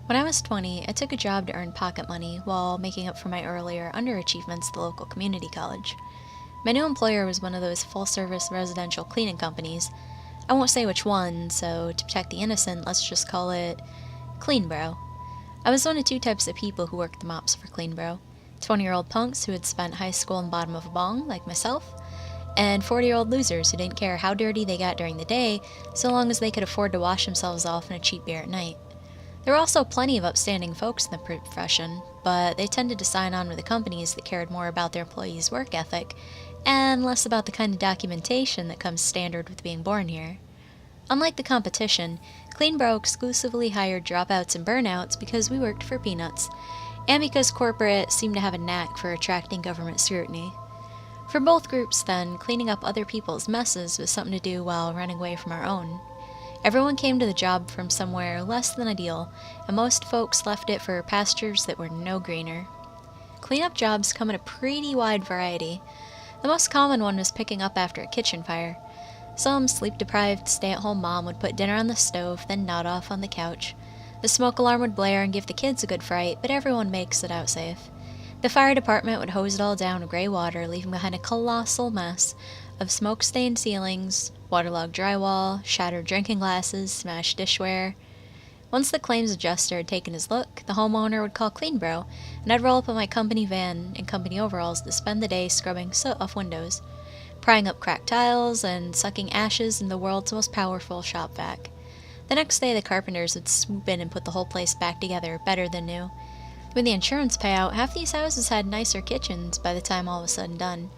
When I was 20, I took a job to earn pocket money while making up for my earlier underachievements at the local community college. My new employer was one of those full-service residential cleaning companies. I won't say which one, so to protect the innocent, let's just call it Cleanbro. I was one of two types of people who worked the mops for Cleanbro. 20-year-old punks who had spent high school in the bottom of a bong, like myself, and 40-year-old losers who didn't care how dirty they got during the day, so long as they could afford to wash themselves off in a cheap beer at night. There were also plenty of upstanding folks in the profession, but they tended to sign on with the companies that cared more about their employees' work ethic, and less about the kind of documentation that comes standard with being born here. Unlike the competition, Cleanbro exclusively hired dropouts and burnouts because we worked for peanuts, and because corporate seemed to have a knack for attracting government scrutiny. For both groups, then, cleaning up other people's messes was something to do while running away from our own. Everyone came to the job from somewhere less than ideal, and most folks left it for pastures that were no greener. Cleanup jobs come in a pretty wide variety. The most common one was picking up after a kitchen fire. Some sleep-deprived stay-at-home mom would put dinner on the stove, then nod off on the couch. The smoke alarm would blare and give the kids a good fright, but everyone makes it out safe. The fire department would hose it all down with gray water, leaving behind a colossal mess of smoke-stained ceilings, waterlogged drywall, shattered drinking glasses, smashed dishware. Once the claims adjuster had taken his look, the homeowner would call Cleanbro, and I'd roll up in my company van in company overalls to spend the day scrubbing soot off windows, prying up cracked tiles, and sucking ashes in the world's most powerful shop vac. The next day, the carpenters would swoop in and put the whole place back together better than new. With the insurance payout, half these houses had nicer kitchens by the time all was said and done,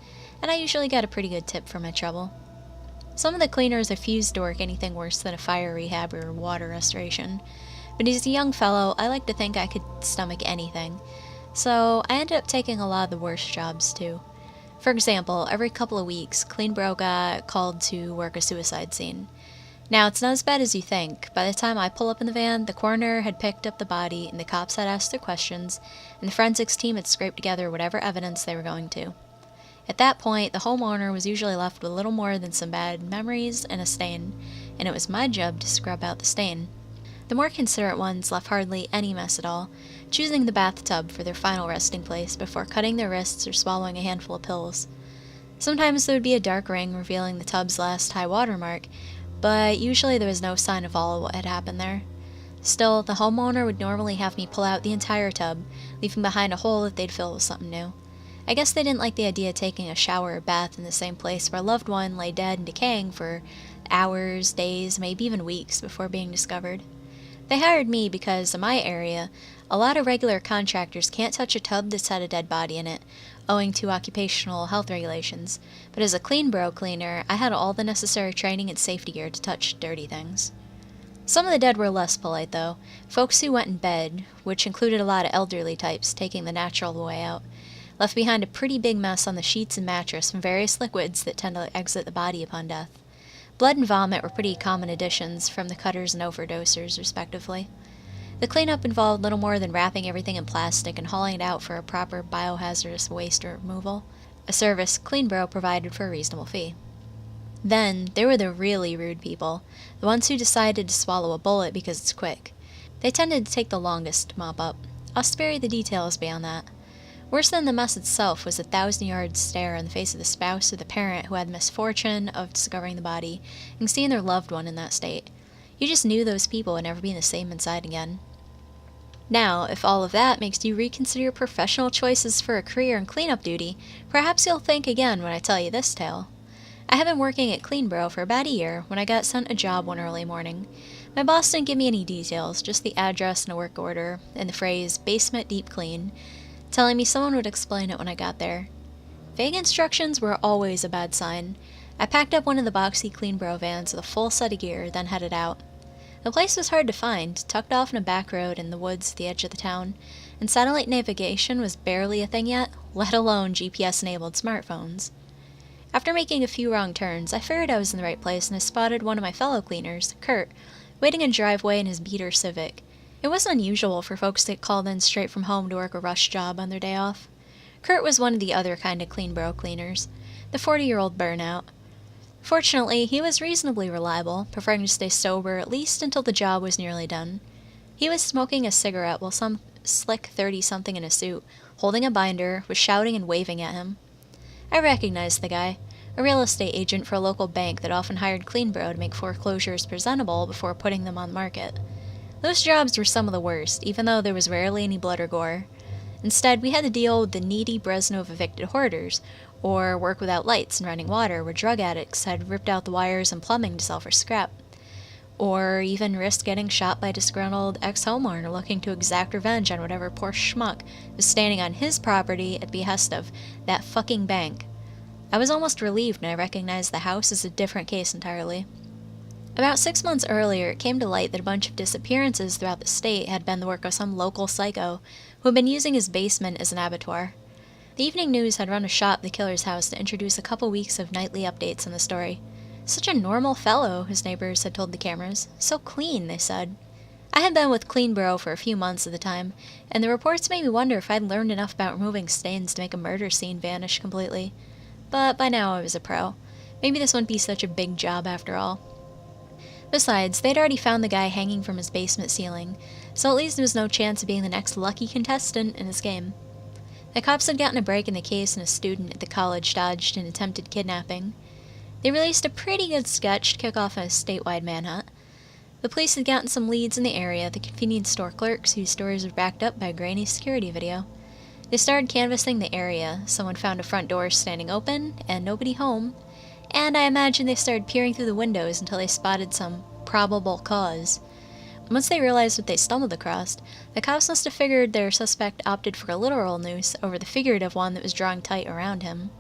and I usually got a pretty good tip for my trouble. Some of the cleaners refused to work anything worse than a fire rehab or water restoration, but as a young fellow, I like to think I could stomach anything, so I ended up taking a lot of the worst jobs too. For example, every couple of weeks, Cleanbro got called to work a suicide scene. Now, it's not as bad as you think. By the time I pull up in the van, the coroner had picked up the body, and the cops had asked their questions, and the forensics team had scraped together whatever evidence they were going to. At that point, the homeowner was usually left with little more than some bad memories and a stain, and it was my job to scrub out the stain. The more considerate ones left hardly any mess at all, choosing the bathtub for their final resting place before cutting their wrists or swallowing a handful of pills. Sometimes there would be a dark ring revealing the tub's last high water mark, but usually there was no sign of all of what had happened there. Still, the homeowner would normally have me pull out the entire tub, leaving behind a hole that they'd fill with something new. I guess they didn't like the idea of taking a shower or bath in the same place where a loved one lay dead and decaying for hours, days, maybe even weeks before being discovered. They hired me because, in my area, a lot of regular contractors can't touch a tub that's had a dead body in it, owing to occupational health regulations, but as a Cleanbro cleaner, I had all the necessary training and safety gear to touch dirty things. Some of the dead were less polite, though, folks who went in bed, which included a lot of elderly types taking the natural way out, left behind a pretty big mess on the sheets and mattress from various liquids that tend to exit the body upon death. Blood and vomit were pretty common additions from the cutters and overdosers, respectively. The cleanup involved little more than wrapping everything in plastic and hauling it out for a proper biohazardous waste removal, a service Cleanbro provided for a reasonable fee. Then, there were the really rude people, the ones who decided to swallow a bullet because it's quick. They tended to take the longest to mop up. I'll spare you the details beyond that. Worse than the mess itself was the 1,000-yard stare on the face of the spouse or the parent who had the misfortune of discovering the body and seeing their loved one in that state. You just knew those people would never be the same inside again. Now, if all of that makes you reconsider your professional choices for a career in cleanup duty, perhaps you'll think again when I tell you this tale. I had been working at Cleanbro for about a year when I got sent a job one early morning. My boss didn't give me any details, just the address and a work order, and the phrase, basement deep clean, telling me someone would explain it when I got there. Vague instructions were always a bad sign. I packed up one of the boxy Cleanbro vans with a full set of gear, then headed out. The place was hard to find, tucked off in a back road in the woods at the edge of the town, and satellite navigation was barely a thing yet, let alone GPS-enabled smartphones. After making a few wrong turns, I figured I was in the right place and I spotted one of my fellow cleaners, Kurt, waiting in a driveway in his beater Civic. It wasn't unusual for folks to get called in straight from home to work a rush job on their day off. Kurt was one of the other kind of Cleanbro cleaners, the 40-year-old burnout. Fortunately, he was reasonably reliable, preferring to stay sober at least until the job was nearly done. He was smoking a cigarette while some slick 30-something in a suit, holding a binder, was shouting and waving at him. I recognized the guy, a real estate agent for a local bank that often hired Cleanbro to make foreclosures presentable before putting them on the market. Those jobs were some of the worst, even though there was rarely any blood or gore. Instead, we had to deal with the needy Breznov evicted hoarders, or work without lights and running water where drug addicts had ripped out the wires and plumbing to sell for scrap. Or even risk getting shot by a disgruntled ex-homeowner looking to exact revenge on whatever poor schmuck was standing on his property at the behest of that fucking bank. I was almost relieved when I recognized the house as a different case entirely. About 6 months earlier, it came to light that a bunch of disappearances throughout the state had been the work of some local psycho who had been using his basement as an abattoir. The Evening News had run a shot at the killer's house to introduce a couple weeks of nightly updates on the story. Such a normal fellow, his neighbors had told the cameras. So clean, they said. I had been with Cleanbro for a few months at the time, and the reports made me wonder if I'd learned enough about removing stains to make a murder scene vanish completely. But by now I was a pro. Maybe this wouldn't be such a big job after all. Besides, they'd already found the guy hanging from his basement ceiling, so at least there was no chance of being the next lucky contestant in his game. The cops had gotten a break in the case and a student at the college dodged an attempted kidnapping. They released a pretty good sketch to kick off a statewide manhunt. The police had gotten some leads in the area, the convenience store clerks whose stories were backed up by a grainy security video. They started canvassing the area. Someone found a front door standing open, and nobody home. And I imagine they started peering through the windows until they spotted some probable cause. Once they realized what they stumbled across, the cops must have figured their suspect opted for a literal noose over the figurative one that was drawing tight around him.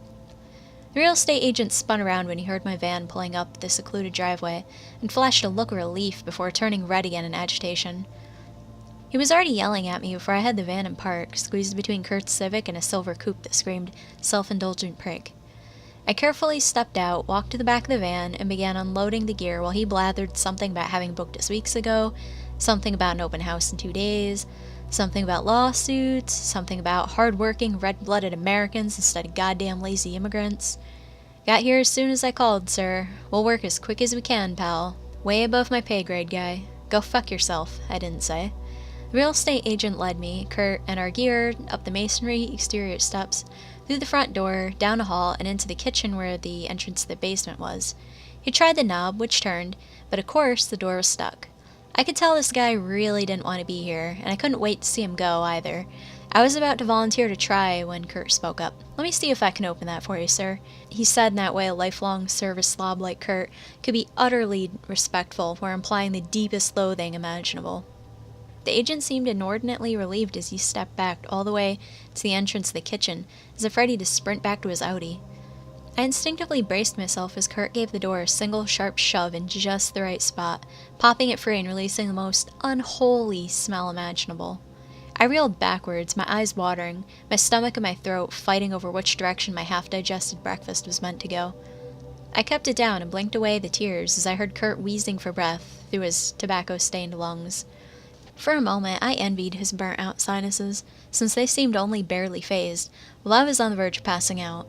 The real estate agent spun around when he heard my van pulling up the secluded driveway and flashed a look of relief before turning red again in agitation. He was already yelling at me before I had the van in park, squeezed between Kurt's Civic and a silver coupe that screamed, "Self-indulgent prick." I carefully stepped out, walked to the back of the van, and began unloading the gear while he blathered something about having booked us weeks ago, something about an open house in 2 days, something about lawsuits, something about hard-working, red-blooded Americans instead of goddamn lazy immigrants. Got here as soon as I called, sir. We'll work as quick as we can, pal. Way above my pay grade, guy. Go fuck yourself, I didn't say. The real estate agent led me, Kurt, and our gear up the masonry exterior steps, through the front door, down a hall, and into the kitchen where the entrance to the basement was. He tried the knob, which turned, but of course the door was stuck. I could tell this guy really didn't want to be here, and I couldn't wait to see him go, either. I was about to volunteer to try when Kurt spoke up. "Let me see if I can open that for you, sir," he said in that way a lifelong service slob like Kurt could be utterly respectful while implying the deepest loathing imaginable. The agent seemed inordinately relieved as he stepped back all the way to the entrance of the kitchen, as if ready to sprint back to his Audi. I instinctively braced myself as Kurt gave the door a single sharp shove in just the right spot, popping it free and releasing the most unholy smell imaginable. I reeled backwards, my eyes watering, my stomach and my throat fighting over which direction my half-digested breakfast was meant to go. I kept it down and blinked away the tears as I heard Kurt wheezing for breath through his tobacco-stained lungs. For a moment, I envied his burnt-out sinuses, since they seemed only barely phased, while I was on the verge of passing out.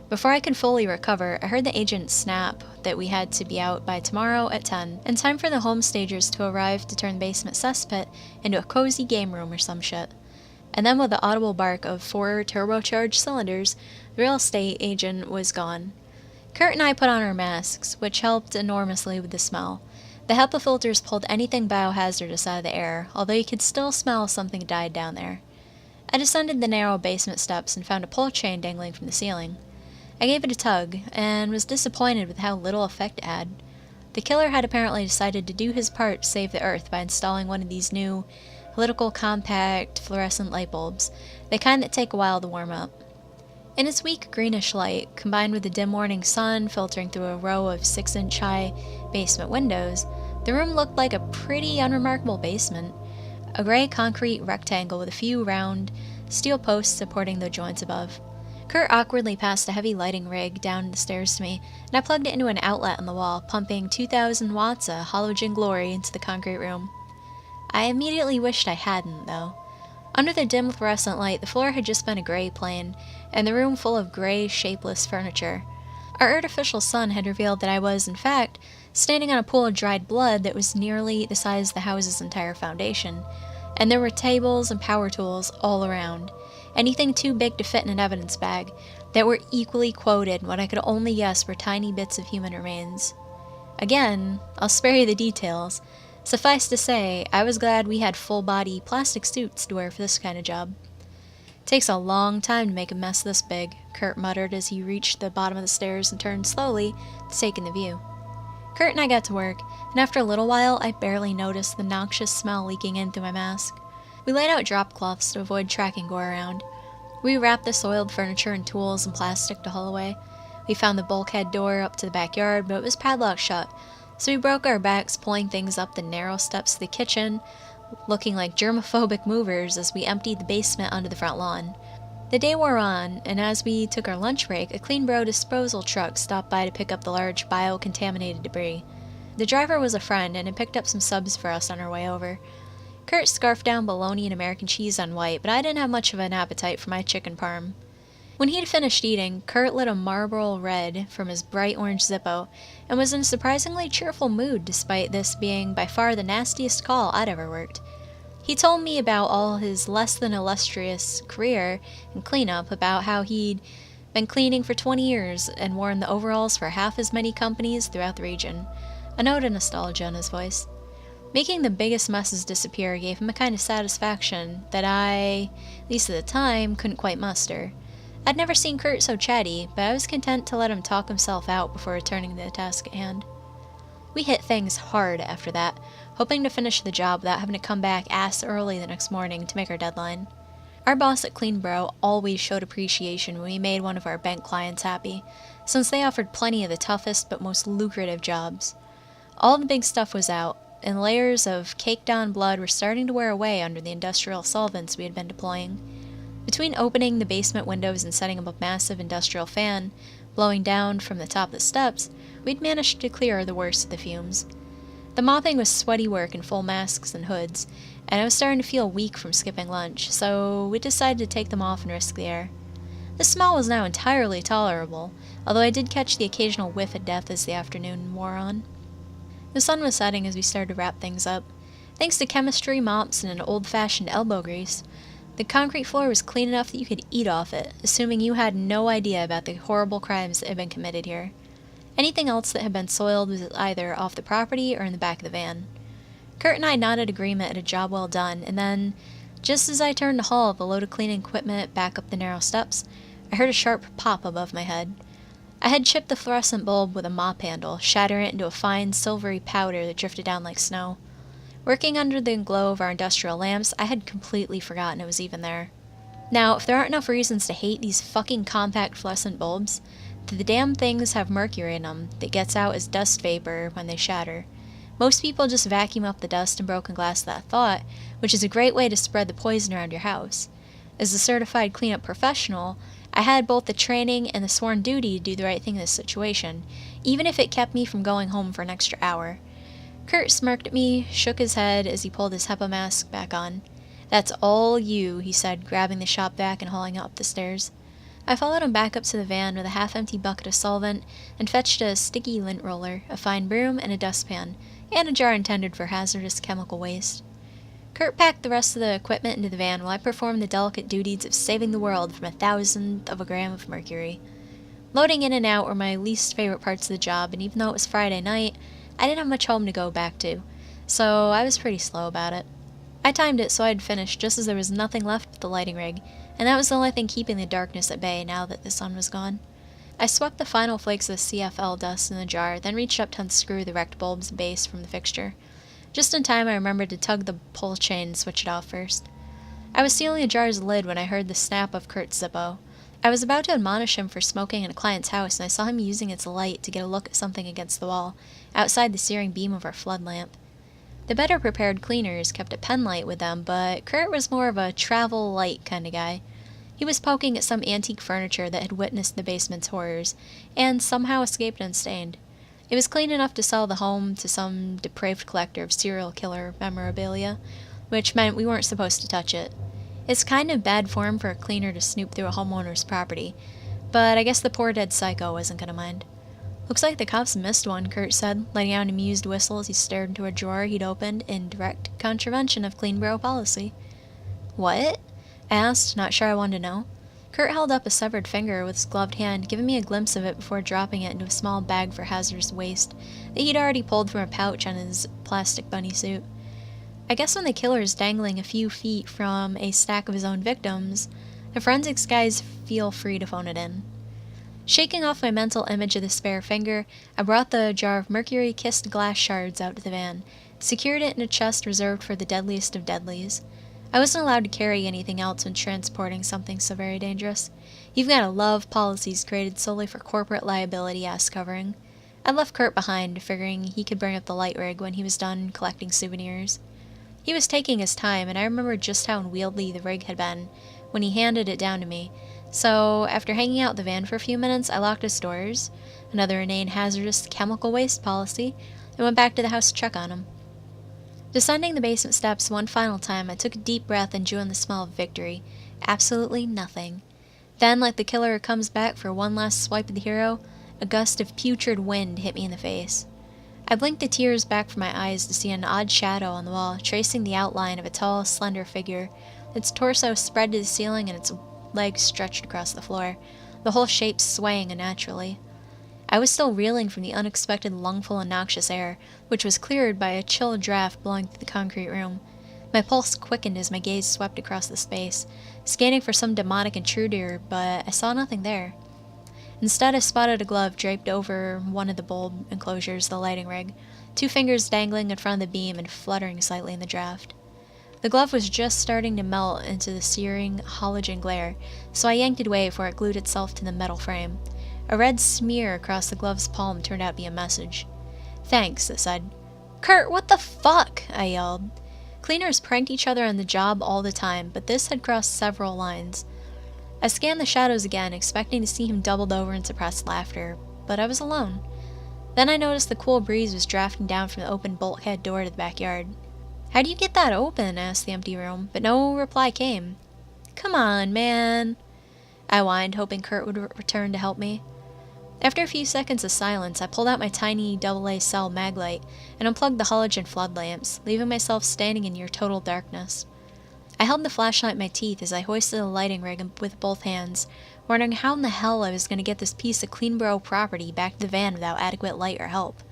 Before I could fully recover, I heard the agent snap that we had to be out by tomorrow at 10, in time for the homestagers to arrive to turn the basement cesspit into a cozy game room or some shit. And then with the audible bark of 4 turbocharged cylinders, the real estate agent was gone. Kurt and I put on our masks, which helped enormously with the smell. The HEPA filters pulled anything biohazardous out of the air, although you could still smell something died down there. I descended the narrow basement steps and found a pull chain dangling from the ceiling. I gave it a tug, and was disappointed with how little effect it had. The killer had apparently decided to do his part to save the Earth by installing one of these new, helical compact fluorescent light bulbs, the kind that take a while to warm up. In its weak greenish light, combined with the dim morning sun filtering through a row of 6-inch high basement windows, the room looked like a pretty unremarkable basement. A gray concrete rectangle with a few round steel posts supporting the joints above. Kurt awkwardly passed a heavy lighting rig down the stairs to me, and I plugged it into an outlet on the wall, pumping 2,000 watts of halogen glory into the concrete room. I immediately wished I hadn't, though. Under the dim fluorescent light, the floor had just been a gray plane, and the room full of gray, shapeless furniture. Our artificial sun had revealed that I was, in fact, standing on a pool of dried blood that was nearly the size of the house's entire foundation, and there were tables and power tools all around, anything too big to fit in an evidence bag, that were equally quoted in what I could only guess were tiny bits of human remains. Again, I'll spare you the details. Suffice to say, I was glad we had full-body plastic suits to wear for this kind of job. "Takes a long time to make a mess this big," Kurt muttered as he reached the bottom of the stairs and turned slowly to take in the view. Kurt and I got to work, and after a little while I barely noticed the noxious smell leaking in through my mask. We laid out drop cloths to avoid tracking gore around. We wrapped the soiled furniture and tools in plastic to haul away. We found the bulkhead door up to the backyard, but it was padlocked shut, so we broke our backs pulling things up the narrow steps to the kitchen, looking like germophobic movers as we emptied the basement onto the front lawn. The day wore on, and as we took our lunch break, a Cleanbro disposal truck stopped by to pick up the large bio-contaminated debris. The driver was a friend and had picked up some subs for us on our way over. Kurt scarfed down bologna and American cheese on white, but I didn't have much of an appetite for my chicken parm. When he'd finished eating, Kurt lit a Marlboro Red from his bright orange Zippo, and was in a surprisingly cheerful mood despite this being by far the nastiest call I'd ever worked. He told me about all his less than illustrious career in cleanup, about how he'd been cleaning for 20 years and worn the overalls for half as many companies throughout the region, a note of nostalgia in his voice. Making the biggest messes disappear gave him a kind of satisfaction that I, at least at the time, couldn't quite muster. I'd never seen Kurt so chatty, but I was content to let him talk himself out before returning to the task at hand. We hit things hard after that, hoping to finish the job without having to come back ass early the next morning to make our deadline. Our boss at Cleanbro always showed appreciation when we made one of our bank clients happy, since they offered plenty of the toughest but most lucrative jobs. All the big stuff was out, and layers of caked-on blood were starting to wear away under the industrial solvents we had been deploying. Between opening the basement windows and setting up a massive industrial fan blowing down from the top of the steps, we'd managed to clear the worst of the fumes. The mopping was sweaty work in full masks and hoods, and I was starting to feel weak from skipping lunch, so we decided to take them off and risk the air. The smell was now entirely tolerable, although I did catch the occasional whiff of death as the afternoon wore on. The sun was setting as we started to wrap things up. Thanks to chemistry, mops, and an old-fashioned elbow grease, the concrete floor was clean enough that you could eat off it, assuming you had no idea about the horrible crimes that had been committed here. Anything else that had been soiled was either off the property or in the back of the van. Kurt and I nodded agreement at a job well done, and then, just as I turned to haul the load of cleaning equipment back up the narrow steps, I heard a sharp pop above my head. I had chipped the fluorescent bulb with a mop handle, shattering it into a fine, silvery powder that drifted down like snow. Working under the glow of our industrial lamps, I had completely forgotten it was even there. Now, if there aren't enough reasons to hate these fucking compact fluorescent bulbs, the damn things have mercury in them that gets out as dust vapor when they shatter. Most people just vacuum up the dust and broken glass without thought, which is a great way to spread the poison around your house. As a certified cleanup professional, I had both the training and the sworn duty to do the right thing in this situation, even if it kept me from going home for an extra hour. Kurt smirked at me, shook his head as he pulled his HEPA mask back on. "That's all you," he said, grabbing the shop vac and hauling it up the stairs. I followed him back up to the van with a half-empty bucket of solvent and fetched a sticky lint roller, a fine broom, and a dustpan, and a jar intended for hazardous chemical waste. Kurt packed the rest of the equipment into the van while I performed the delicate duties of saving the world from 1,000th of a gram of mercury. Loading in and out were my least favorite parts of the job, and even though it was Friday night, I didn't have much home to go back to, so I was pretty slow about it. I timed it so I'd finish just as there was nothing left but the lighting rig, and that was the only thing keeping the darkness at bay now that the sun was gone. I swept the final flakes of the CFL dust in the jar, then reached up to unscrew the wrecked bulb's base from the fixture. Just in time, I remembered to tug the pull chain and switch it off first. I was sealing the jar's lid when I heard the snap of Kurt's Zippo. I was about to admonish him for smoking in a client's house, and I saw him using its light to get a look at something against the wall, outside the searing beam of our flood lamp. The better-prepared cleaners kept a pen light with them, but Kurt was more of a travel light kind of guy. He was poking at some antique furniture that had witnessed the basement's horrors, and somehow escaped unstained. It was clean enough to sell the home to some depraved collector of serial killer memorabilia, which meant we weren't supposed to touch it. It's kind of bad form for a cleaner to snoop through a homeowner's property, but I guess the poor dead psycho wasn't gonna mind. Looks like the cops missed one, Kurt said, letting out an amused whistle as he stared into a drawer he'd opened in direct contravention of clean bro policy. What? I asked, not sure I wanted to know. Kurt held up a severed finger with his gloved hand, giving me a glimpse of it before dropping it into a small bag for hazardous waste that he'd already pulled from a pouch on his plastic bunny suit. I guess when the killer is dangling a few feet from a stack of his own victims, the forensics guys feel free to phone it in. Shaking off my mental image of the spare finger, I brought the jar of mercury-kissed glass shards out to the van, secured it in a chest reserved for the deadliest of deadlies. I wasn't allowed to carry anything else when transporting something so very dangerous. You've gotta love policies created solely for corporate liability ass covering. I left Kurt behind, figuring he could bring up the light rig when he was done collecting souvenirs. He was taking his time, and I remembered just how unwieldy the rig had been when he handed it down to me. So, after hanging out the van for a few minutes, I locked its doors, another inane hazardous chemical waste policy, and went back to the house to check on him. Descending the basement steps one final time, I took a deep breath and drew in the smell of victory. Absolutely nothing. Then, like the killer who comes back for one last swipe at the hero, a gust of putrid wind hit me in the face. I blinked the tears back from my eyes to see an odd shadow on the wall, tracing the outline of a tall, slender figure, its torso spread to the ceiling and its legs stretched across the floor, the whole shape swaying unnaturally. I was still reeling from the unexpected lungful of noxious air, which was cleared by a chill draft blowing through the concrete room. My pulse quickened as my gaze swept across the space, scanning for some demonic intruder, but I saw nothing there. Instead, I spotted a glove draped over one of the bulb enclosures of the lighting rig, 2 fingers dangling in front of the beam and fluttering slightly in the draft. The glove was just starting to melt into the searing halogen glare, so I yanked it away before it glued itself to the metal frame. A red smear across the glove's palm turned out to be a message. "Thanks," it said. "Kurt, what the fuck?" I yelled. Cleaners pranked each other on the job all the time, but this had crossed several lines. I scanned the shadows again, expecting to see him doubled over in suppressed laughter, but I was alone. Then I noticed the cool breeze was drafting down from the open bulkhead door to the backyard. "How do you get that open?" asked the empty room, but no reply came. "Come on, man," I whined, hoping Kurt would return to help me. After a few seconds of silence, I pulled out my tiny AA cell MacLeod and unplugged the halogen flood lamps, leaving myself standing in near total darkness. I held the flashlight in my teeth as I hoisted the lighting rig with both hands, wondering how in the hell I was going to get this piece of clean bro property back to the van without adequate light or help.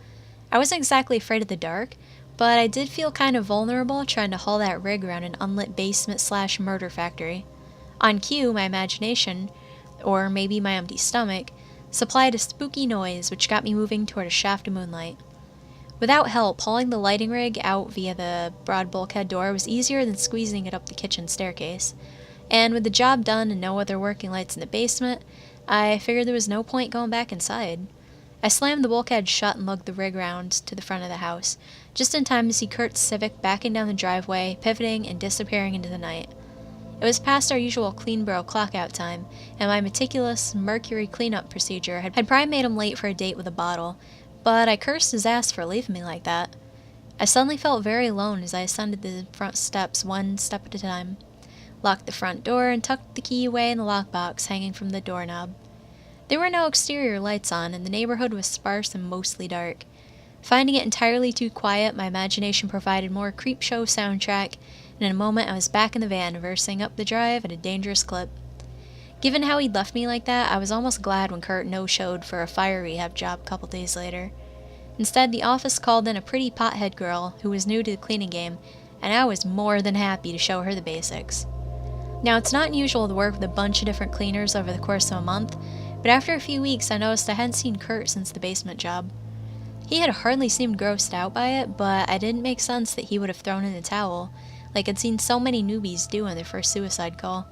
I wasn't exactly afraid of the dark, but I did feel kind of vulnerable trying to haul that rig around an unlit basement/murder factory. On cue, my imagination, or maybe my empty stomach, supplied a spooky noise which got me moving toward a shaft of moonlight. Without help, hauling the lighting rig out via the broad bulkhead door was easier than squeezing it up the kitchen staircase, and with the job done and no other working lights in the basement, I figured there was no point going back inside. I slammed the bulkhead shut and lugged the rig round to the front of the house, just in time to see Kurt's Civic backing down the driveway, pivoting and disappearing into the night. It was past our usual clean bro clock-out time, and my meticulous mercury cleanup procedure had probably made him late for a date with a bottle, but I cursed his ass for leaving me like that. I suddenly felt very alone as I ascended the front steps one step at a time, locked the front door, and tucked the key away in the lockbox hanging from the doorknob. There were no exterior lights on, and the neighborhood was sparse and mostly dark. Finding it entirely too quiet, my imagination provided more Creepshow soundtrack, and in a moment I was back in the van, reversing up the drive at a dangerous clip. Given how he'd left me like that, I was almost glad when Kurt no-showed for a fire rehab job a couple days later. Instead, the office called in a pretty pothead girl who was new to the cleaning game, and I was more than happy to show her the basics. Now, it's not unusual to work with a bunch of different cleaners over the course of a month, but after a few weeks I noticed I hadn't seen Kurt since the basement job. He had hardly seemed grossed out by it, but it didn't make sense that he would have thrown in the towel, like I'd seen so many newbies do on their first suicide call.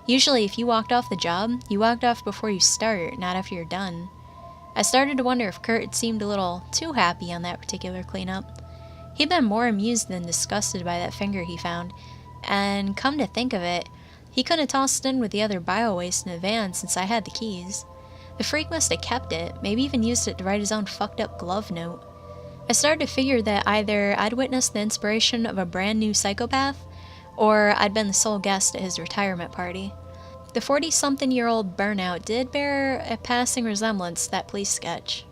Usually, if you walked off the job, you walked off before you start, not after you're done. I started to wonder if Kurt had seemed a little too happy on that particular cleanup. He'd been more amused than disgusted by that finger he found, and come to think of it, he couldn't have tossed it in with the other bio-waste in the van since I had the keys. The freak must have kept it, maybe even used it to write his own fucked-up glove note. I started to figure that either I'd witnessed the inspiration of a brand new psychopath, or I'd been the sole guest at his retirement party. The 40-something-year-old burnout did bear a passing resemblance to that police sketch.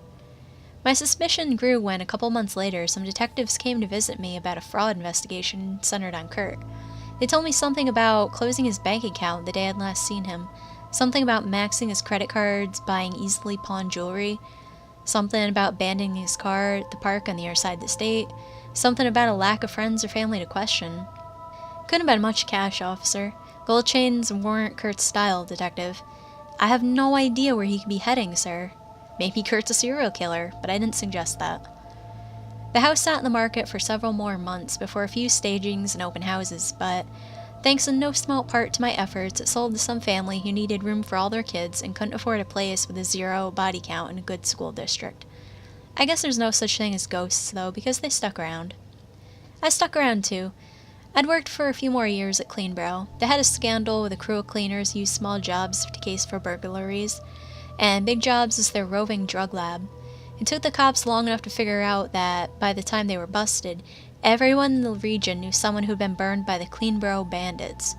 My suspicion grew when, a couple months later, some detectives came to visit me about a fraud investigation centered on Kurt. They told me something about closing his bank account the day I'd last seen him, something about maxing his credit cards, buying easily pawned jewelry, something about abandoning his car at the park on the other side of the state, something about a lack of friends or family to question. Couldn't have been much cash, officer. Gold chains weren't Kurt's style, detective. I have no idea where he could be heading, sir. Maybe Kurt's a serial killer, but I didn't suggest that. The house sat in the market for several more months before a few stagings and open houses, but thanks in no small part to my efforts, it sold to some family who needed room for all their kids and couldn't afford a place with a 0 body count in a good school district. I guess there's no such thing as ghosts, though, because they stuck around. I stuck around, too. I'd worked for a few more years at Cleanbrow. They had a scandal with a crew of cleaners who used small jobs to case for burglaries, and big jobs as their roving drug lab. It took the cops long enough to figure out that, by the time they were busted, everyone in the region knew someone who'd been burned by the Cleanbrow bandits.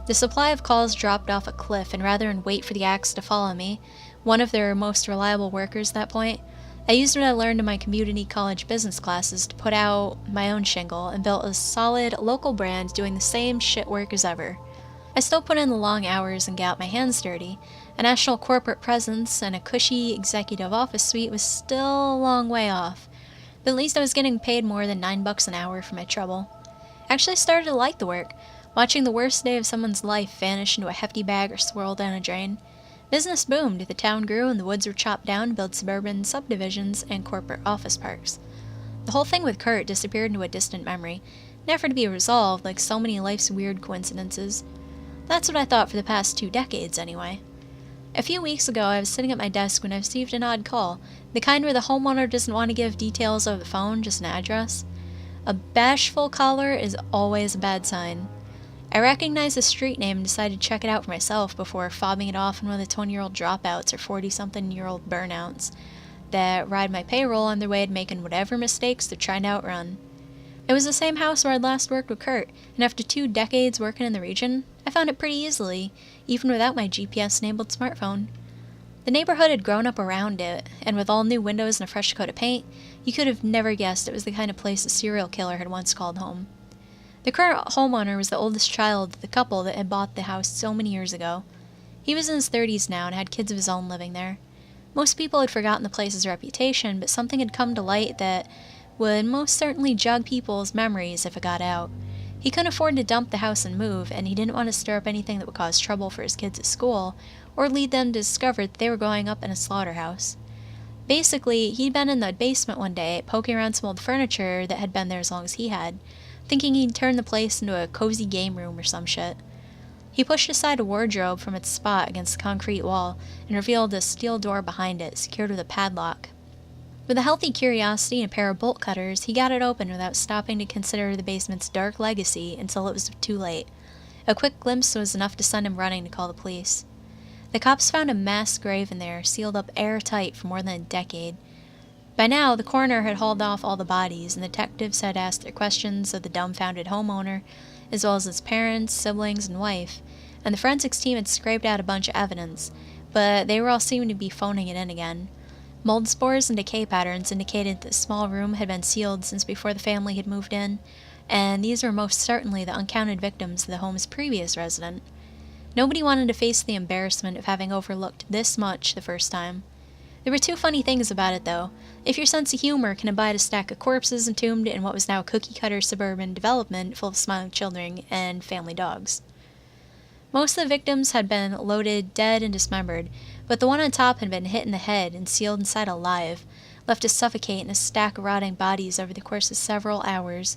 The supply of calls dropped off a cliff, and rather than wait for the axe to follow me, one of their most reliable workers at that point, I used what I learned in my community college business classes to put out my own shingle and built a solid local brand doing the same shit work as ever. I still put in the long hours and got my hands dirty. A national corporate presence and a cushy executive office suite was still a long way off, but at least I was getting paid more than $9 an hour for my trouble. I actually started to like the work, watching the worst day of someone's life vanish into a hefty bag or swirl down a drain. Business boomed, the town grew, and the woods were chopped down to build suburban subdivisions and corporate office parks. The whole thing with Kurt disappeared into a distant memory, never to be resolved like so many life's weird coincidences. That's what I thought for the past 2 decades, anyway. A few weeks ago, I was sitting at my desk when I received an odd call, the kind where the homeowner doesn't want to give details over the phone, just an address. A bashful caller is always a bad sign. I recognized the street name and decided to check it out for myself before fobbing it off on one of the 20-year-old dropouts or 40-something-year-old burnouts that ride my payroll on their way to making whatever mistakes they're trying to outrun. It was the same house where I'd last worked with Kurt, and after 2 decades working in the region, I found it pretty easily, even without my GPS-enabled smartphone. The neighborhood had grown up around it, and with all new windows and a fresh coat of paint, you could have never guessed it was the kind of place a serial killer had once called home. The current homeowner was the oldest child of the couple that had bought the house so many years ago. He was in his 30s now and had kids of his own living there. Most people had forgotten the place's reputation, but something had come to light that would most certainly jog people's memories if it got out. He couldn't afford to dump the house and move, and he didn't want to stir up anything that would cause trouble for his kids at school, or lead them to discover that they were growing up in a slaughterhouse. Basically, he'd been in the basement one day, poking around some old furniture that had been there as long as he had, thinking he'd turn the place into a cozy game room or some shit. He pushed aside a wardrobe from its spot against the concrete wall and revealed a steel door behind it, secured with a padlock. With a healthy curiosity and a pair of bolt cutters, he got it open without stopping to consider the basement's dark legacy until it was too late. A quick glimpse was enough to send him running to call the police. The cops found a mass grave in there, sealed up airtight for more than a decade. By now, the coroner had hauled off all the bodies, and the detectives had asked their questions of the dumbfounded homeowner, as well as his parents, siblings, and wife, and the forensics team had scraped out a bunch of evidence, but they were all seeming to be phoning it in again. Mold spores and decay patterns indicated that the small room had been sealed since before the family had moved in, and these were most certainly the uncounted victims of the home's previous resident. Nobody wanted to face the embarrassment of having overlooked this much the first time. There were 2 funny things about it, though. If your sense of humor can abide a stack of corpses entombed in what was now a cookie-cutter suburban development full of smiling children and family dogs. Most of the victims had been loaded, dead, and dismembered, but the one on top had been hit in the head and sealed inside alive, left to suffocate in a stack of rotting bodies over the course of several hours.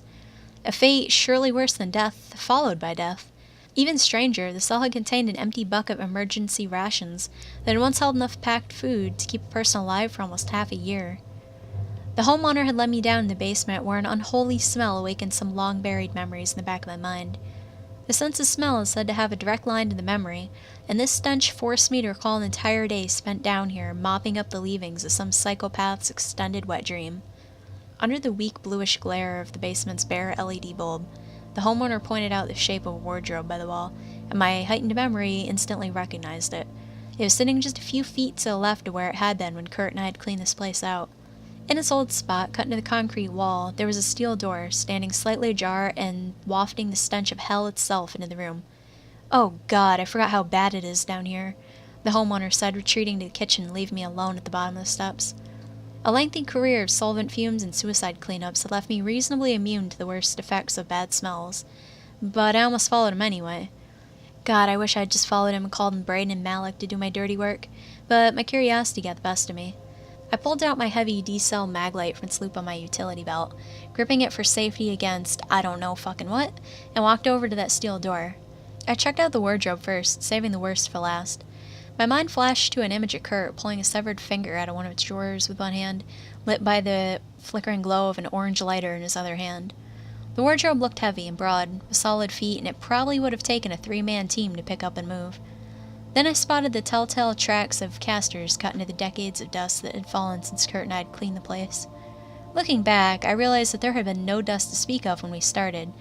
A fate surely worse than death, followed by death. Even stranger, the cell had contained an empty bucket of emergency rations that had once held enough packed food to keep a person alive for almost half a year. The homeowner had led me down in the basement where an unholy smell awakened some long-buried memories in the back of my mind. The sense of smell is said to have a direct line to the memory, and this stench forced me to recall an entire day spent down here mopping up the leavings of some psychopath's extended wet dream. Under the weak bluish glare of the basement's bare LED bulb, the homeowner pointed out the shape of a wardrobe by the wall, and my heightened memory instantly recognized it. It was sitting just a few feet to the left of where it had been when Kurt and I had cleaned this place out. In its old spot, cut into the concrete wall, there was a steel door, standing slightly ajar and wafting the stench of hell itself into the room. "Oh God, I forgot how bad it is down here," the homeowner said, retreating to the kitchen, leaving me alone at the bottom of the steps. A lengthy career of solvent fumes and suicide cleanups had left me reasonably immune to the worst effects of bad smells, but I almost followed him anyway. God, I wish I had just followed him and called in Braden and Malik to do my dirty work, but my curiosity got the best of me. I pulled out my heavy D-cell maglite from its loop on my utility belt, gripping it for safety against I don't know fucking what, and walked over to that steel door. I checked out the wardrobe first, saving the worst for last. My mind flashed to an image of Kurt pulling a severed finger out of one of its drawers with one hand, lit by the flickering glow of an orange lighter in his other hand. The wardrobe looked heavy and broad, with solid feet, and it probably would have taken a 3-man team to pick up and move. Then I spotted the telltale tracks of casters cut into the decades of dust that had fallen since Kurt and I had cleaned the place. Looking back, I realized that there had been no dust to speak of when we started,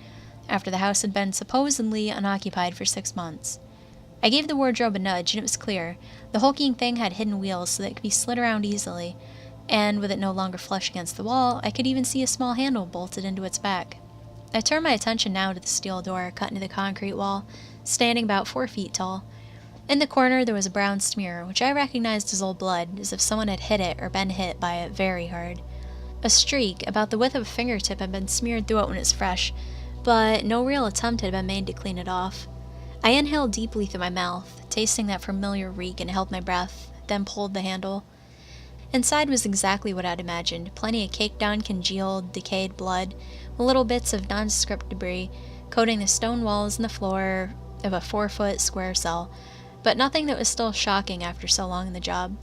after the house had been supposedly unoccupied for 6 months. I gave the wardrobe a nudge, and it was clear. The hulking thing had hidden wheels so that it could be slid around easily, and with it no longer flush against the wall, I could even see a small handle bolted into its back. I turned my attention now to the steel door cut into the concrete wall, standing about 4 feet tall. In the corner there was a brown smear, which I recognized as old blood, as if someone had hit it or been hit by it very hard. A streak, about the width of a fingertip, had been smeared through it when it was fresh, but no real attempt had been made to clean it off. I inhaled deeply through my mouth, tasting that familiar reek, and held my breath, then pulled the handle. Inside was exactly what I'd imagined, plenty of caked-down, congealed, decayed blood, with little bits of nondescript debris coating the stone walls and the floor of a 4-foot square cell, but nothing that was still shocking after so long in the job.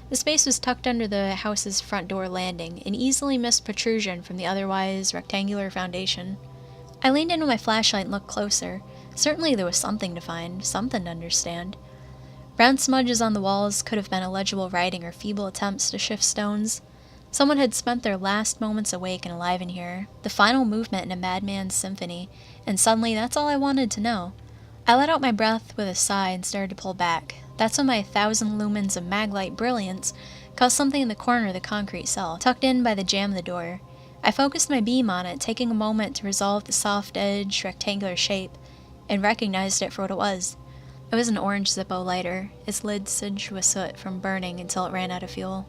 The space was tucked under the house's front door landing, an easily missed protrusion from the otherwise rectangular foundation. I leaned into my flashlight and looked closer. Certainly there was something to find, something to understand. Brown smudges on the walls could have been illegible writing or feeble attempts to shift stones. Someone had spent their last moments awake and alive in here, the final movement in a madman's symphony, and suddenly that's all I wanted to know. I let out my breath with a sigh and started to pull back. That's when my 1,000 lumens of maglite brilliance caused something in the corner of the concrete cell, tucked in by the jamb of the door. I focused my beam on it, taking a moment to resolve the soft-edged, rectangular shape, and recognized it for what it was. It was an orange Zippo lighter, its lid singed with soot from burning until it ran out of fuel.